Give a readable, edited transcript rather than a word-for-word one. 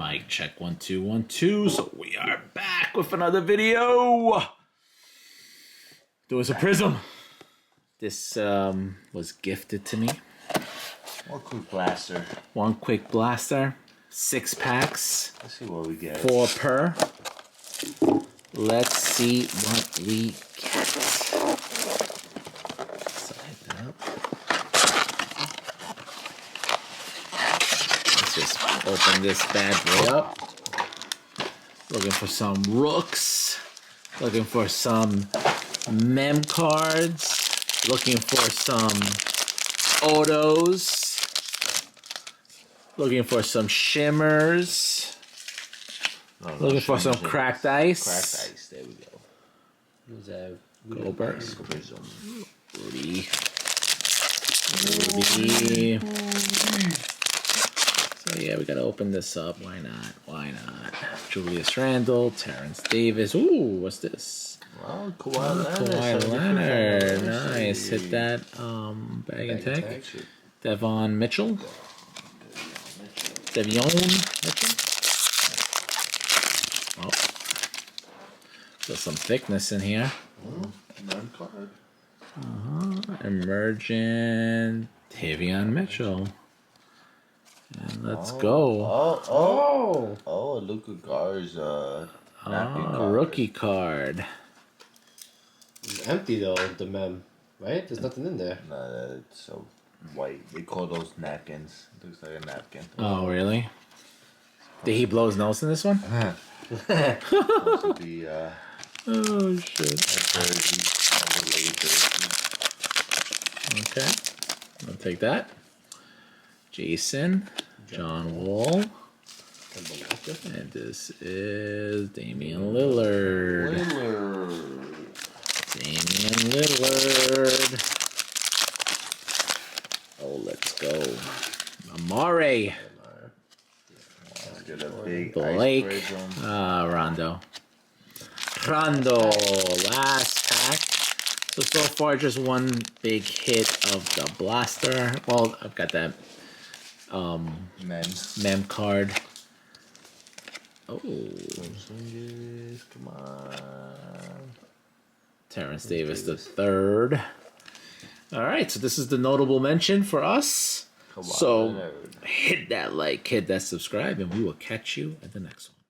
Mic check 1 2 1 2. So we are back with another video. There was a Prizm. This was gifted to me. One quick blaster. One quick blaster. 6 packs. Let's see what we get. 4 per. Let's see what we get. Side that up. Let's just open this bad boy up. Looking for some rooks. Looking for some mem cards. Looking for some autos. Looking for some shimmers. Looking for some cracked ice. Cracked ice. There we go. Who's that? Goldberg. Prizm. Rudy. So yeah, we gotta open this up. Why not? Why not? Julius Randle, Terrence Davis. Ooh, what's this? Well, Kawhi Leonard. Nice. Hit that bag and tag. Devon Mitchell. Devion Mitchell. Oh. There's some thickness in here. Card. Emergent Tavion Mitchell. And let's go. Oh, Luka Gar's napkin card. Rookie card. It's empty though, the mem, right? There's nothing in there. Nah, it's so white. They call those napkins. It looks like a napkin. Oh, really? Did he blow his nose in this one? Supposed to be Oh, shit. Okay. I'll take that. Jason. John Wall. And this is Damian Lillard. Damian Lillard. Oh, let's go. Amare. Let's get a big Blake. Rondo. Last pack. So far, just one big hit of the blaster. Well, I've got that mem card. Oh. Come on. Terrence Davis the third. All right, so this is the notable mention for us. So hit that like, hit that subscribe, and we will catch you at the next one.